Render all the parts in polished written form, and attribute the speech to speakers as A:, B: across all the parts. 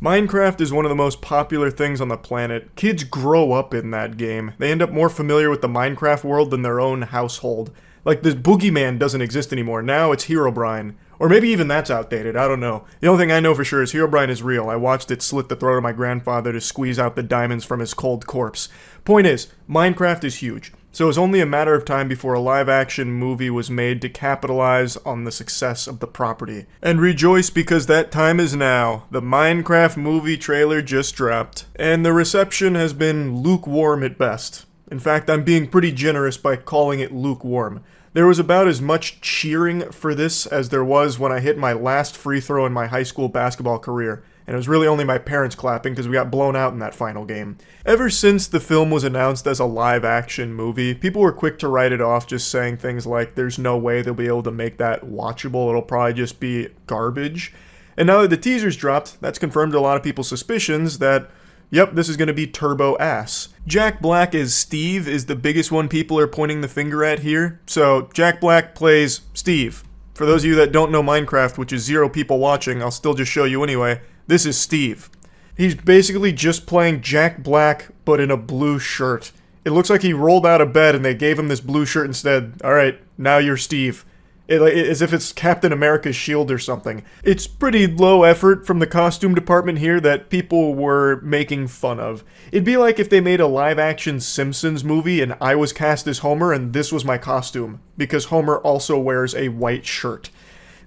A: Minecraft is one of the most popular things on the planet. Kids grow up in that game. They end up more familiar with the Minecraft world than their own household. Like, this boogeyman doesn't exist anymore. Now it's Herobrine. Or maybe even that's outdated, I don't know. The only thing I know for sure is Herobrine is real. I watched it slit the throat of my grandfather to squeeze out the diamonds from his cold corpse. Point is, Minecraft is huge. So it was only a matter of time before a live-action movie was made to capitalize on the success of the property. And rejoice because that time is now. The Minecraft movie trailer just dropped, and the reception has been lukewarm at best. In fact, I'm being pretty generous by calling it lukewarm. There was about as much cheering for this as there was when I hit my last free throw in my high school basketball career. And it was really only my parents clapping because we got blown out in that final game. Ever since the film was announced as a live-action movie, people were quick to write it off, just saying things like, there's no way they'll be able to make that watchable, it'll probably just be garbage. And now that the teaser's dropped, that's confirmed a lot of people's suspicions that, yep, this is going to be turbo ass. Jack Black as Steve is the biggest one people are pointing the finger at here. So, Jack Black plays Steve. For those of you that don't know Minecraft, which is 0 people watching, I'll still just show you anyway. This is Steve. He's basically just playing Jack Black, but in a blue shirt. It looks like he rolled out of bed and they gave him this blue shirt and said, alright, now you're Steve. As if it's Captain America's shield or something. It's pretty low effort from the costume department here that people were making fun of. It'd be like if they made a live-action Simpsons movie and I was cast as Homer and this was my costume, because Homer also wears a white shirt.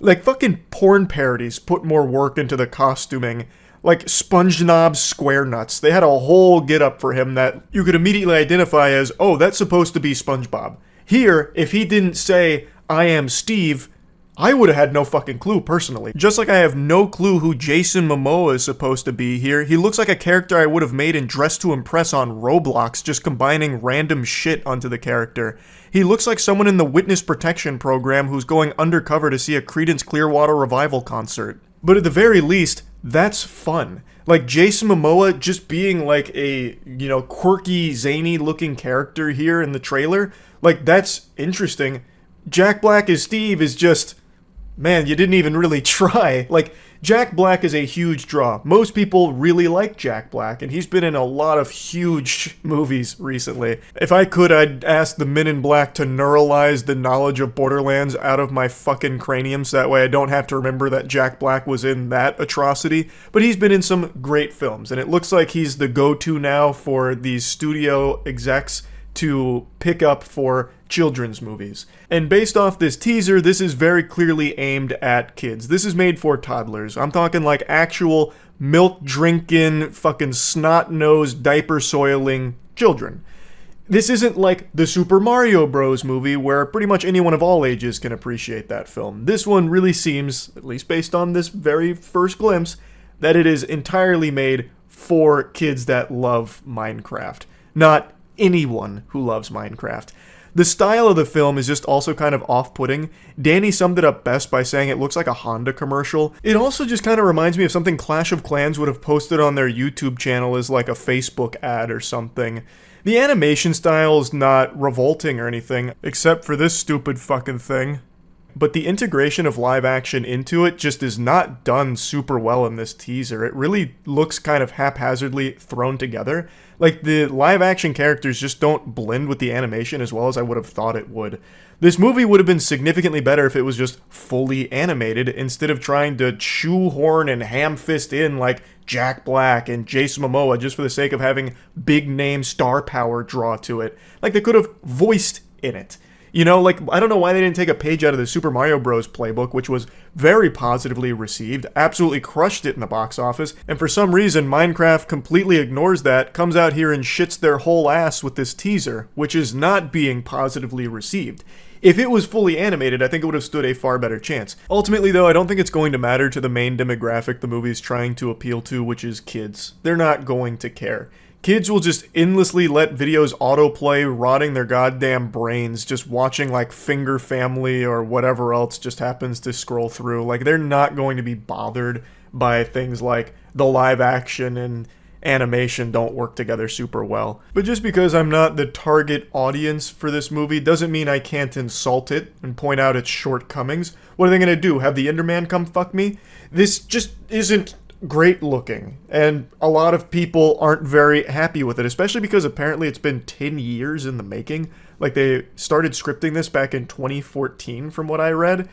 A: Like, fucking porn parodies put more work into the costuming. Like SpongeBob SquareNuts. They had a whole get-up for him that you could immediately identify as, oh, that's supposed to be SpongeBob. Here, if he didn't say, I am Steve, I would have had no fucking clue, personally. Just like I have no clue who Jason Momoa is supposed to be here, he looks like a character I would have made in Dress to Impress on Roblox, just combining random shit onto the character. He looks like someone in the Witness Protection Program who's going undercover to see a Creedence Clearwater Revival concert. But at the very least, that's fun. Like, Jason Momoa just being like a, quirky, zany-looking character here in the trailer, like, that's interesting. Jack Black as Steve is just, man, you didn't even really try. Like, Jack Black is a huge draw. Most people really like Jack Black, and he's been in a lot of huge movies recently. If I could, I'd ask the Men in Black to neuralize the knowledge of Borderlands out of my fucking cranium, so that way I don't have to remember that Jack Black was in that atrocity. But he's been in some great films, and it looks like he's the go-to now for these studio execs to pick up for children's movies. And based off this teaser, this is very clearly aimed at kids. This is made for toddlers. I'm talking like actual milk-drinking, fucking snot-nosed, diaper-soiling children. This isn't like the Super Mario Bros. Movie where pretty much anyone of all ages can appreciate that film. This one really seems, at least based on this very first glimpse, that it is entirely made for kids that love Minecraft. Not anyone who loves Minecraft. The style of the film is just also kind of off-putting. Danny summed it up best by saying it looks like a Honda commercial. It also just kind of reminds me of something Clash of Clans would have posted on their YouTube channel as like a Facebook ad or something. The animation style is not revolting or anything, except for this stupid fucking thing. But the integration of live action into it just is not done super well in this teaser. It really looks kind of haphazardly thrown together. Like, the live action characters just don't blend with the animation as well as I would have thought it would. This movie would have been significantly better if it was just fully animated instead of trying to shoehorn and ham-fist in like Jack Black and Jason Momoa just for the sake of having big name star power draw to it. Like, they could have voiced in it. You know, like, I don't know why they didn't take a page out of the Super Mario Bros. Playbook, which was very positively received, absolutely crushed it in the box office, and for some reason Minecraft completely ignores that, comes out here and shits their whole ass with this teaser, which is not being positively received. If it was fully animated, I think it would have stood a far better chance. Ultimately, though, I don't think it's going to matter to the main demographic the movie is trying to appeal to, which is kids. They're not going to care. Kids will just endlessly let videos autoplay, rotting their goddamn brains, just watching like Finger Family or whatever else just happens to scroll through. Like, they're not going to be bothered by things like the live action and animation don't work together super well. But just because I'm not the target audience for this movie doesn't mean I can't insult it and point out its shortcomings. What are they gonna do? Have the Enderman come fuck me? This just isn't great looking, and a lot of people aren't very happy with it, especially because apparently it's been 10 years in the making. Like, they started scripting this back in 2014, from what I read.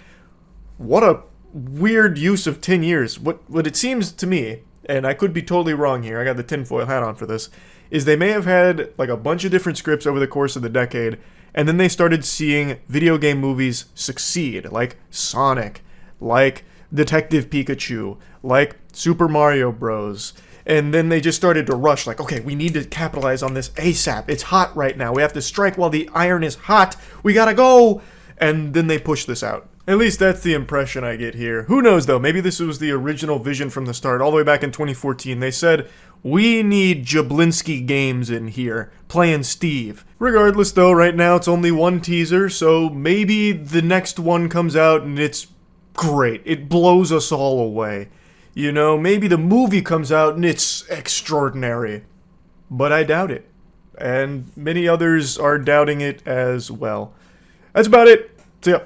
A: What a weird use of 10 years. What it seems to me, and I could be totally wrong here, I got the tinfoil hat on for this, is they may have had like a bunch of different scripts over the course of the decade, and then they started seeing video game movies succeed, like Sonic, like Detective Pikachu, like Super Mario Bros. And then they just started to rush, like, okay, we need to capitalize on this ASAP. It's hot right now. We have to strike while the iron is hot. We gotta go! And then they push this out. At least that's the impression I get here. Who knows, though? Maybe this was the original vision from the start, all the way back in 2014. They said, we need Jablinski Games in here, playing Steve. Regardless, though, right now it's only one teaser, so maybe the next one comes out and it's great. It blows us all away. You know, maybe the movie comes out and it's extraordinary. But I doubt it. And many others are doubting it as well. That's about it. See ya.